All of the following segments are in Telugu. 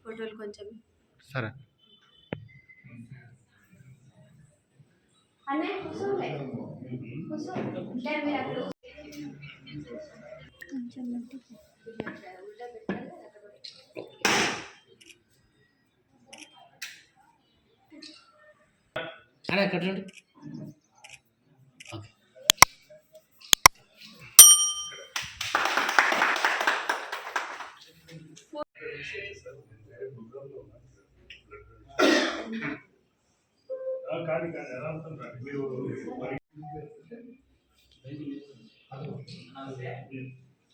ఫోటోలు కొంచెం సరే అనే కూర్చోలే మీరు అక్కడ కొంచెం ఉల్టా పెట్టాలి అక్కడ ఎక్కడ ఓకే కాదు కాదు ఎలా అవుతుందండి మీరు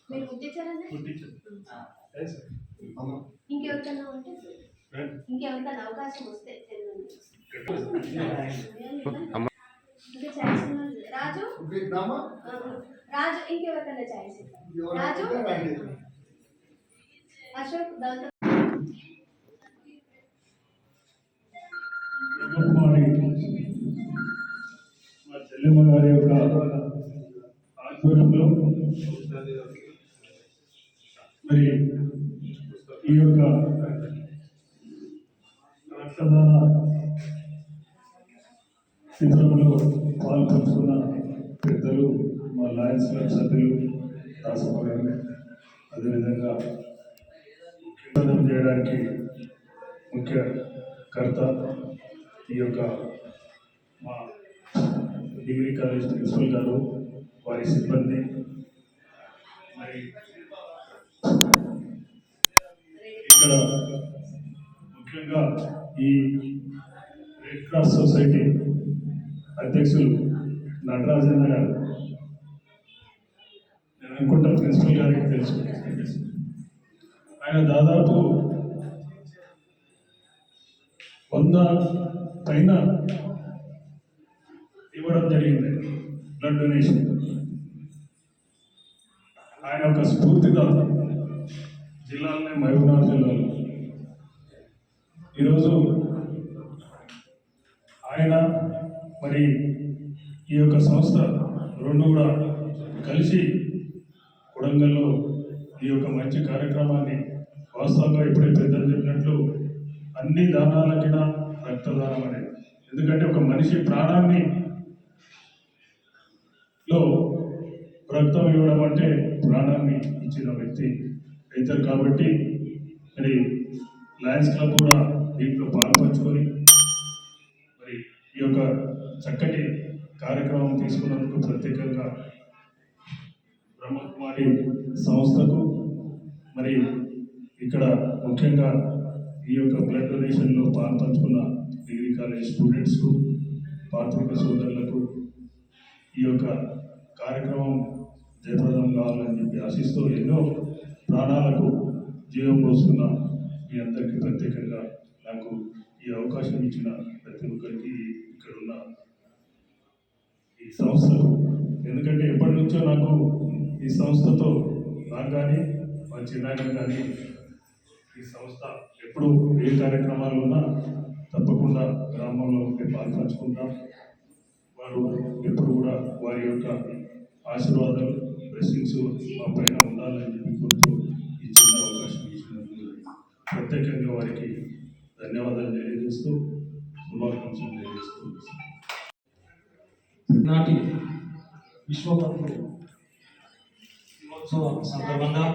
మీరు గుర్తించారండి ఇంకెవరికన్నా ఉంటే ఇంకెవరికన్నా అవకాశం వస్తే ఇంకా ఛాయిస్ రాజు రాజు ఇంకెవరికన్నా ఛాయిస్ రాజు అశోక్ దాంతో మా చెల్లెమ్మ గారి యొక్క ఆధ్వర్యంలో మరి ఈ యొక్క రక్తదాన శిబిరంలో పాల్పంచుకున్న పెద్దలు మా లయన్స్ క్లబ్ సభ్యులు దాసప్ప గారు, అదేవిధంగా రక్తదానం చేయడానికి ముఖ్య కర్త ఈ యొక్క మా డిగ్రీ కాలేజ్ ప్రిన్సిపల్ గారు, వారి సిబ్బంది, మరి ఇక్కడ ముఖ్యంగా ఈ రెడ్ క్రాస్ సొసైటీ అధ్యక్షులు నటరాజన్న గారు, నేను అనుకుంటా ప్రిన్సిపల్ గారికి తెలుసు. ఆయన దాదాపు 100 పైన ఇవ్వడం జరిగింది బ్లడ్ డొనేషన్. ఆయన ఒక స్ఫూర్తిదాత జిల్లాలోనే, మహబూబ్నగర్ జిల్లాలో. ఈరోజు ఆయన మరి ఈ యొక్క సంస్థ రెండు కూడా కలిసి కొడంగల్లో ఈ యొక్క మంచి కార్యక్రమాన్ని వాస్తవంగా ఇప్పుడే పెద్దలు చెప్పినట్లు అన్ని దానాలకినా రక్తదానం అనేది, ఎందుకంటే ఒక మనిషి ప్రాణాన్ని లో రక్తం ఇవ్వడం అంటే ప్రాణాన్ని ఇచ్చిన వ్యక్తి అవుతారు. కాబట్టి మరి లయన్స్ క్లబ్ కూడా దీంట్లో పాల్పంచుకొని మరి ఈ యొక్క చక్కటి కార్యక్రమం తీసుకున్నందుకు ప్రత్యేకంగా బ్రహ్మకుమారి సంస్థకు, మరి ఇక్కడ ముఖ్యంగా ఈ యొక్క బ్లడ్ డొనేషన్లో పాల్పంచుకున్న డిగ్రీ కాలేజ్ స్టూడెంట్స్కు, పాత్రిక సోదరులకు ఈ యొక్క కార్యక్రమం జయప్రదం కావాలని చెప్పి ఆశిస్తూ ఎన్నో ప్రాణాలకు జీవం పోస్తున్న మీ అందరికీ ప్రత్యేకంగా నాకు ఈ అవకాశం ఇచ్చిన ప్రతి ఒక్కరికి, ఇక్కడ ఉన్న ఈ సంస్థకు, ఎందుకంటే ఎప్పటి నుంచో నాకు ఈ సంస్థతో నాకు కానీ మా చిన్నాయన కానీ ఈ సంస్థ ఎప్పుడు ఏ కార్యక్రమాలు ఉన్నా తప్పకుండా గ్రామంలో ఉంటే పాల్పంచుకుంటాం. వారు ఎప్పుడు కూడా వారి యొక్క ఆశీర్వాదాలు, బ్లెస్సింగ్స్ మా పైన ఉండాలని చెప్పి కోరుతూ ఈ చిన్న అవకాశం ఇచ్చినందుకు ప్రత్యేకంగా వారికి ధన్యవాదాలు తెలియజేస్తూ శుభాకాంక్షలు తెలియజేస్తూ నాటి విశ్వకప్ దినోత్సవ సందర్భంగా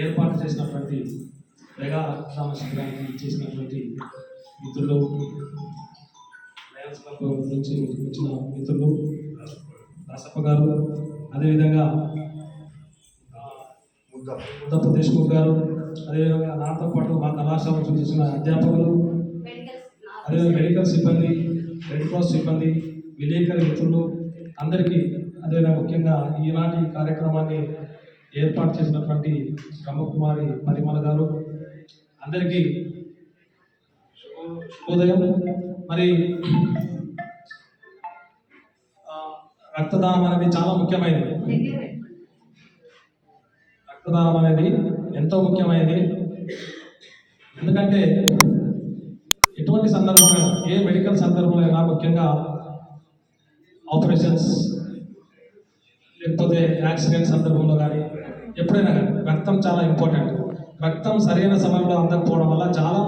ఏర్పాటు చేసినటువంటి మెగా రక్తదాన శిబిరానికి చేసినటువంటి మిత్రులు, లయన్స్ క్లబ్ నుంచి వచ్చిన మిత్రులు దాసప్ప గారు, అదేవిధంగా ముద్దప్ప దేశ్ముఖ్ గారు, అదేవిధంగా నాతో పాటు మా కళాశాల నుంచి చేసిన అధ్యాపకులు, అదేవిధంగా మెడికల్ సిబ్బంది, రెడ్ క్రాస్ సిబ్బంది, విలేకరి మిత్రులు అందరికీ, అదేవిధంగా ముఖ్యంగా ఈనాటి కార్యక్రమాన్ని ఏర్పాటు చేసినటువంటి బ్రహ్మకుమారి పరిమళ గారు, అందరికీ శుభోదయం. మరి రక్తదానం అనేది చాలా ముఖ్యమైనది. రక్తదానం అనేది ఎంతో ముఖ్యమైనది. ఎందుకంటే ఎటువంటి సందర్భంలో, ఏ మెడికల్ సందర్భంలో, ముఖ్యంగా ఆపరేషన్స్ లేకపోతే యాక్సిడెంట్ సందర్భంలో కానీ ఎప్పుడైనా కానీ రక్తం చాలా ఇంపార్టెంట్. రక్తం సరైన సమయంలో అందకపోవడం వల్ల చాలా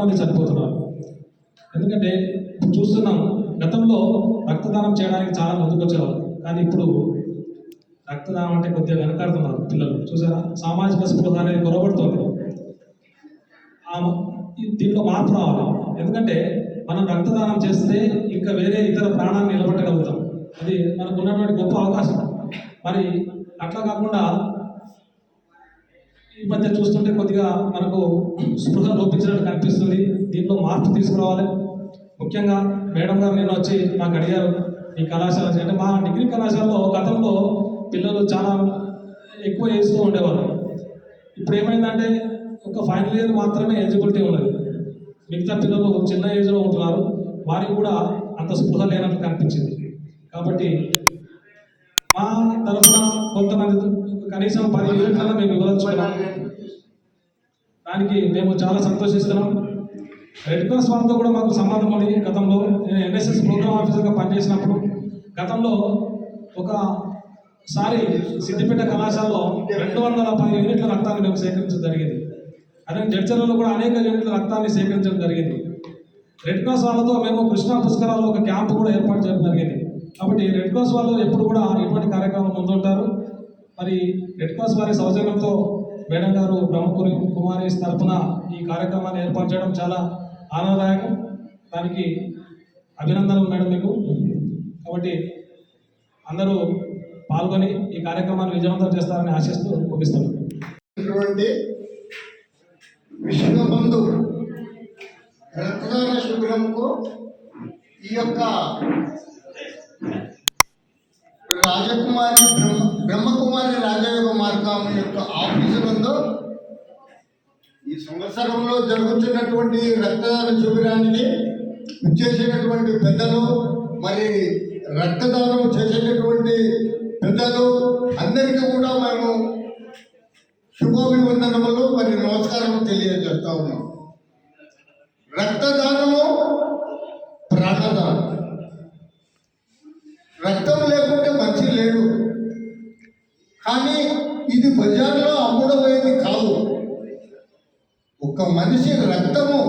ఎందుకంటే ఇప్పుడు చూస్తున్నాము, గతంలో రక్తదానం చేయడానికి చాలా ముందుకు వచ్చేవారు, కానీ ఇప్పుడు రక్తదానం అంటే కొద్దిగా వెనకాడుతున్నారు పిల్లలు. చూసారా, సామాజిక స్పృహ అనేది కొరబడుతుంది. దీంట్లో మార్పు రావాలి. ఎందుకంటే మనం రక్తదానం చేస్తే ఇంకా వేరే ఇతర ప్రాణాన్ని నిలబెట్టగలుగుతాం. అది మనకు ఉన్నటువంటి గొప్ప అవకాశం. మరి అట్లా కాకుండా ఈ మధ్య చూస్తుంటే కొద్దిగా మనకు స్పృహ లోపించినట్టు కనిపిస్తుంది. దీంట్లో మార్పు తీసుకురావాలి. ముఖ్యంగా మేడం గారు నిన్న వచ్చి నాకు అడిగారు, ఈ కళాశాల అంటే మా డిగ్రీ కళాశాలలో గతంలో పిల్లలు చాలా ఎక్కువ ఏజ్తో ఉండేవారు. ఇప్పుడు ఏమైందంటే ఒక ఫైనల్ ఇయర్ మాత్రమే ఎలిజిబిలిటీ ఉన్నది. మిగతా పిల్లలు చిన్న ఏజ్లో ఉంటున్నారు. వారికి కూడా అంత స్పృహ లేనట్టు కనిపించింది. కాబట్టి మా తరఫున కొంతమంది కనీసం 10 యూనిట్లలో మేము ఇవ్వదలుచుకున్నాం. దానికి మేము చాలా సంతోషిస్తున్నాం. రెడ్ క్రాస్ వాళ్ళతో కూడా మాకు సంబంధం ఉంది. గతంలో నేను ఎన్ఎస్ఎస్ ప్రోగ్రామ్ ఆఫీసర్గా పనిచేసినప్పుడు గతంలో ఒకసారి సిద్దిపేట కళాశాలలో 210 యూనిట్ల రక్తాన్ని మేము సేకరించడం జరిగింది. అదే జడ్చర్లలో కూడా అనేక యూనిట్ల రక్తాన్ని సేకరించడం జరిగింది. రెడ్ క్రాస్ వాళ్ళతో మేము కృష్ణా పుష్కరాల్లో ఒక క్యాంపు కూడా ఏర్పాటు చేయడం జరిగింది. కాబట్టి రెడ్ క్రాస్ వాళ్ళు ఎప్పుడు కూడా ఇటువంటి కార్యక్రమం ముందుంటారు. మరి రెడ్ క్రాస్ వారి సౌజన్యంతో మేడం గారు బ్రహ్మపురి కుమారి తరఫున ఈ కార్యక్రమాన్ని ఏర్పాటు చేయడం చాలా ఆనందదాయకం. దానికి అభినందనలు మేడం మీకు. కాబట్టి అందరూ పాల్గొని ఈ కార్యక్రమాన్ని విజయవంతం చేస్తారని ఆశిస్తూ ముగిస్తాను. విశ్వబంధు రక్తదాన శిబిరంకు ఈ యొక్క బ్రహ్మకుమారి రాజయోగ మార్గం యొక్క ఆఫీసు నందు ఈ సంవత్సరంలో జరుగుతున్నటువంటి రక్తదాన శిబిరానికి ఇచ్చేసినటువంటి పెద్దలు, మరి రక్తదానం చేసేటటువంటి పెద్దలు అందరికీ కూడా మేము శుభాభివందనములు మరి నమస్కారం తెలియజేస్తా ఉన్నాం. రక్తదానము ప్రాణదానం. రక్తం లేకుంటే మంచి లేడు. కానీ ఇది బజార్లో అమ్ముడమేది కాదు. ఒక మనిషి రక్తము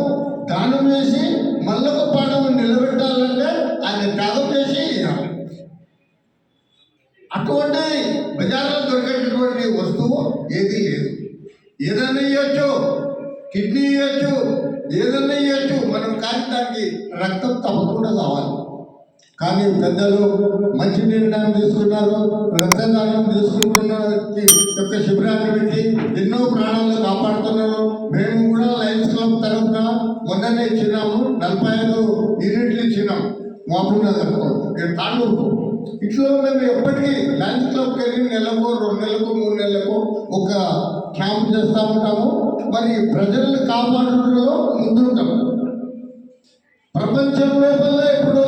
దానం వేసి మళ్ళొక ప్రాణము నిలబెట్టాలంటే ఆయన త్యాగం చేసి ఇవ్వాలి. అటువంటి బజార్లో దొరికేటటువంటి వస్తువు ఏది లేదు. ఏదైనా ఇవ్వచ్చు, కిడ్నీ ఇవ్వచ్చు, ఏదైనా ఇవ్వచ్చు మనం, కానీ దానికి రక్తం తప్పకుండా కావాలి. కానీ పెద్దలు మంచి నిర్ణయం తీసుకున్నారు. రక్తదానం తీసుకుంటున్న యొక్క శిబిరాన్ని పెట్టి ఎన్నో ప్రాణాలను కాపాడుతున్నారు. మేము కూడా లయన్స్ క్లబ్ తరఫున మొన్ననే ఇచ్చినాము, 45 యూనిట్లు ఇచ్చినాం మహబూబ్ నగర్ తాండూరుకు. ఇట్లా మేము ఎప్పటికీ లయన్స్ క్లబ్కి వెళ్ళి నెలకు 2 నెలలకు 3 నెలలకు ఒక క్యాంప్ చేస్తూ ఉంటాము. మరి ప్రజలను కాపాడడంలో ముందుంటాము. ప్రపంచం లోపల ఇప్పుడు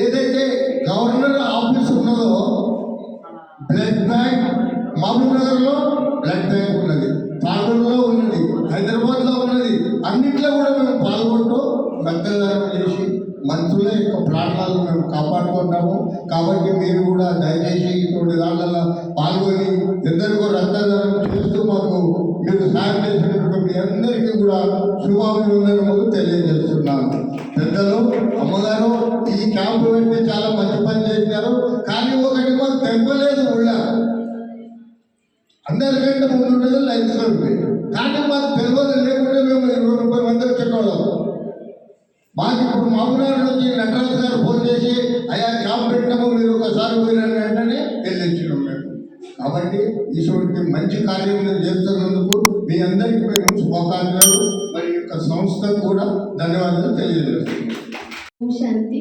ఏదైతే గవర్నర్ ఆఫీస్ ఉన్నదో బ్లడ్ బ్యాంక్ మహబూబ్ నగర్లో బ్లడ్ బ్యాంక్ ఉన్నది, తాండూరులో ఉన్నది, హైదరాబాద్లో ఉన్నది. అన్నిట్లో కూడా మేము పాల్గొంటూ రక్తదానం చేసి మనుషుల యొక్క ప్రాణాలను మేము కాపాడుకుంటాము. కాబట్టి మీరు కూడా దయచేసి ఇటువంటి దాంట్లో పాల్గొని ఎందరికో రక్తదానం చేస్తూ మాకు మీరు సాయం చేసినందుకు మీ అందరికీ కూడా శుభాభివందనములు తెలియజేస్తున్నాను. పెద్దలు, అమ్మగారు ఈ క్యాంపు పెట్టి చాలా మంచి పని చేసినారు. కానీ ఒకటి మాకు తెంపలేదు. ఊళ్ళో అందరికంటే ముందు ఉండేది లైన్స్ ఉంది. కానీ మాకు తెలియదు. లేకుంటే మేము 20-30 మంది వచ్చేటోళ్ళం. మాకు ఇప్పుడు మామూలు నుంచి నటరాజు గారు ఫోన్ చేసి అయ్యా క్యాంప్ పెట్టినాము మీరు ఒకసారి పోయినారు వెంటనే వెళ్ళొచ్చినాం మేము. కాబట్టి ఇటువంటి మంచి కార్యం చేస్తున్నందుకు మీ అందరికీ మేము శుభాకాంక్షలు, మరి యొక్క సంస్థకు కూడా ధన్యవాదాలు తెలియజేస్తున్నాం. శాంతి.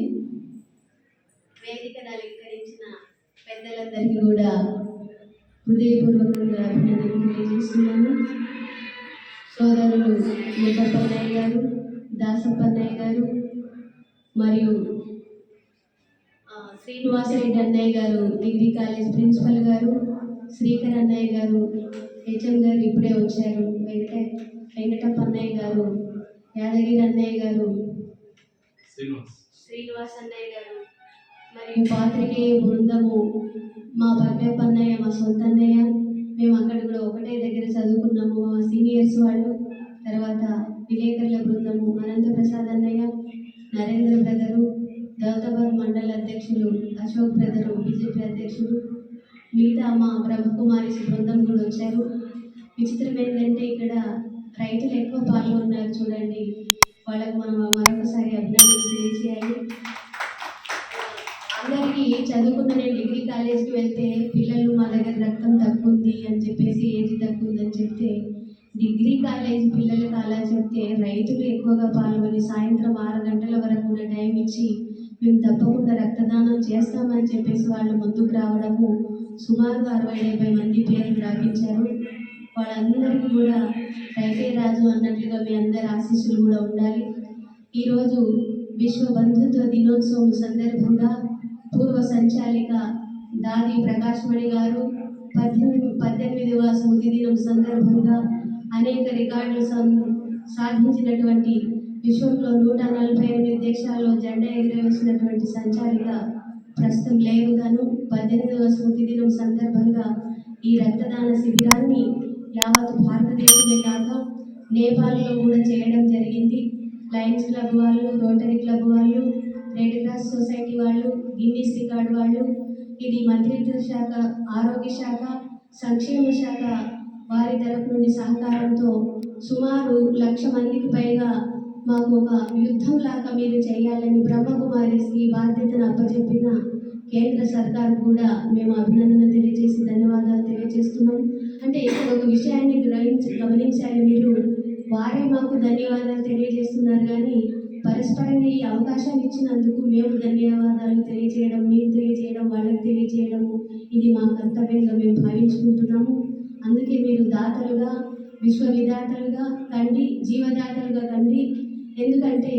వేదికను అలంకరించిన పెద్దలందరికీ కూడా హృదయపూర్వకంగా అభినందనలు తెలియజేస్తున్నాను. సోదరులు ముద్దపన్నయ్య గారు, దాసప్పన్నయ్య గారు మరియు శ్రీనివాసరెడ్డి అన్నయ్య గారు, డిగ్రీ కాలేజ్ ప్రిన్సిపల్ గారు, శ్రీకర్ అన్నయ్య గారు, హెచ్ఎం గారు ఇప్పుడే వచ్చారు, వెంకటప్ప అన్నయ్య గారు, యాదగిరి అన్నయ్య గారు, శ్రీనివాస్ అన్నయ్య గారు మరియు పాత్రికేయ బృందము, మా పర్వేప అన్నయ్య, మా సొంత అన్నయ్య, మేము అక్కడ కూడా ఒకటే దగ్గర చదువుకున్నాము, మా సీనియర్స్ వాళ్ళు, తర్వాత విలేకరుల బృందము, అనంత ప్రసాద్ అన్నయ్య, అశోక్ బ్రదరు బీజేపీ అధ్యక్షుడు, మిగతా మా బ్రహ్మకుమారి బృందం కూడా వచ్చారు. విచిత్రం ఏంటంటే ఇక్కడ రైతులు ఎక్కువ పాల్గొన్నారు చూడండి. వాళ్ళకు మనం మరొకసారి అభినందనలు తెలియజేయాలి. అందరికీ చదువుకున్న నేను డిగ్రీ కాలేజ్కి వెళ్తే పిల్లలు మా దగ్గర రక్తం తక్కువ ఉంది అని చెప్పేసి ఏజ్ తక్కువ ఉందని చెప్తే, డిగ్రీ కాలేజ్ పిల్లలకు అలా చెప్తే రైతులు ఎక్కువగా పాల్గొని సాయంత్రం 6 గంటల వరకు కూడా టైం ఇచ్చి మేము తప్పకుండా రక్తదానం చేస్తామని చెప్పేసి వాళ్ళు ముందుకు రావడము, సుమారు 60-70 మంది పేర్లు రాపించారు. వాళ్ళందరికీ కూడా రైతే రాజు అన్నట్లుగా మీ అందరి ఆశీస్సులు కూడా ఉండాలి. ఈరోజు విశ్వ బంధుత్వ దినోత్సవం సందర్భంగా పూర్వ సంచాలిక దాది ప్రకాశ్మణి గారు 18వ స్మృతి దినం సందర్భంగా అనేక రికార్డులు సాధించినటువంటి, విశ్వంలో 148 దేశాల్లో జెండా ఎగురవేసినటువంటి సంచాలిక ప్రస్తుతం లేవు గాను 18వ స్మృతి దినం సందర్భంగా ఈ రక్తదాన శిబిరాన్ని యావత్ భారతదేశమే కాక నేపాల్లో కూడా చేయడం జరిగింది. లయన్స్ క్లబ్ వాళ్ళు, రోటరీ క్లబ్ వాళ్ళు, రెడ్ క్రాస్ సొసైటీ వాళ్ళు, గిన్నీస్ రికార్డ్ వాళ్ళు, ఇది మంత్రిత్వ శాఖ, ఆరోగ్య శాఖ, సంక్షేమ శాఖ వారి తరపు నుండి సహకారంతో సుమారు 1,00,000 మందికి పైగా మాకు ఒక యుద్ధంలాగా మీరు చేయాలని బ్రహ్మకుమారికి బాధ్యతను అప్పచెప్పిన కేంద్ర సర్కార్ కూడా మేము అభినందన తెలియజేసి ధన్యవాదాలు తెలియజేస్తున్నాం. అంటే ఇక్కడ ఒక విషయాన్ని గమనించాలి మీరు, వారే మాకు ధన్యవాదాలు తెలియజేస్తున్నారు కానీ పరస్పరంగా ఈ అవకాశాన్ని ఇచ్చినందుకు మేము ధన్యవాదాలు తెలియజేయడం, మీరు తెలియజేయడం, వాళ్ళకి తెలియజేయడము ఇది మా కర్తవ్యంగా మేము భావించుకుంటున్నాము. అందుకే మీరు దాతలుగా, విశ్వవిధాతలుగా కండి, జీవదాతలుగా కండి. ఎందుకంటే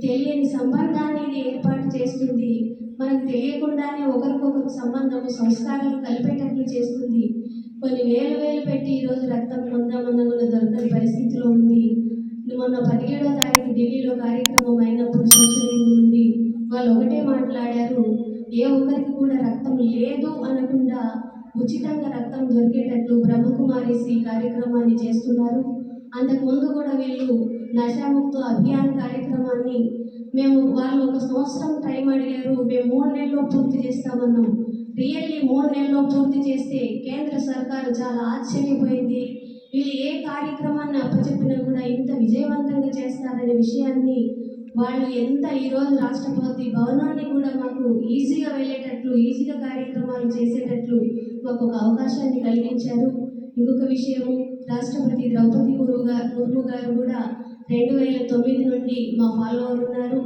తెలియని సంబంధాన్ని ఇది ఏర్పాటు చేస్తుంది. మనకు తెలియకుండానే ఒకరికొకరు సంబంధము, సంస్కారాలు కలిపేటట్లు చేస్తుంది. కొన్ని వేలు పెట్టి ఈరోజు రక్తం పొందామన్న కూడా దొరకని పరిస్థితిలో ఉంది. మొన్న 17వ తారీఖు ఢిల్లీలో కార్యక్రమం అయినప్పుడు సోషల్ నుండి వాళ్ళు ఒకటే మాట్లాడారు, ఏ ఒక్కరికి కూడా రక్తం లేదు అనకుండా ఉచితంగా రక్తం దొరికేటట్లు బ్రహ్మకుమారిస్ ఈ కార్యక్రమాన్ని చేస్తున్నారు. అంతకుముందు కూడా వీళ్ళు నషాముక్త అభియాన్ కార్యక్రమాన్ని వాళ్ళు 1 సంవత్సరం టైం అడిగారు, మేము 3 నెలల్లో పూర్తి చేస్తామన్నాం. రియల్లీ 3 నెలల్లో పూర్తి చేస్తే కేంద్ర సర్కారు చాలా ఆశ్చర్యపోయింది. వీళ్ళు ఏ కార్యక్రమాన్ని అప్పచెప్పినా కూడా ఇంత విజయవంతంగా చేస్తారనే విషయాన్ని వాళ్ళు ఎంత ఈరోజు రాష్ట్రపతి భవనాన్ని కూడా మాకు ఈజీగా వెళ్ళేటట్లు, ఈజీగా కార్యక్రమాలు చేసేటట్లు మాకు ఒక అవకాశాన్ని కలిగించారు. ఇంకొక విషయము, రాష్ట్రపతి ద్రౌపది ముర్ము గారు కూడా 2009 నుండి మా ఫాలోవర్ ఉన్నారు.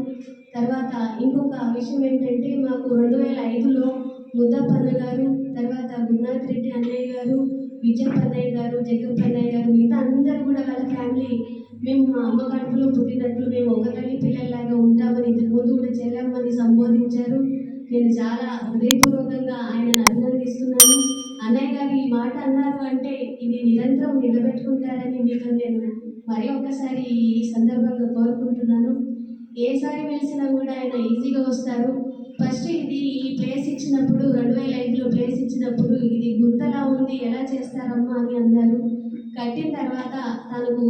తర్వాత ఇంకొక విషయం ఏంటంటే, మాకు 2005లో ముద్దప్పన్న గారు, తర్వాత గురునాథ్ రెడ్డి అన్నయ్య గారు, విజయ్ అన్నయ్య గారు, జగప్ అన్నయ్య గారు, మిగతా అందరూ కూడా వాళ్ళ ఫ్యామిలీ మేము మా అమ్మ కడుపులో పుట్టినట్లు మేము ఒక తల్లి పిల్లల్లాగా ఉంటామని ఇంతకుముందు కూడా చెల్లెమ్మని సంబోధించారు. నేను చాలా హృదయపూర్వకంగా ఆయనను అభినందిస్తున్నాను. అన్నయ్య గారు ఈ మాట అన్నారు అంటే ఇది నిరంతరం నిలబెట్టుకుంటారని మీకు నేను మరి ఒక్కసారి ఈ సందర్భంగా కోరుకుంటున్నాను. ఏసారి వెలిసినా కూడా ఆయన ఈజీగా వస్తారు. ఫస్ట్ ఇది ఈ ప్లేస్ ఇచ్చినప్పుడు 2005లో ప్లేస్ ఇచ్చినప్పుడు ఇది గుంతలా ఉంది, ఎలా చేస్తారమ్మా అని అన్నారు. కట్టిన తర్వాత తనకు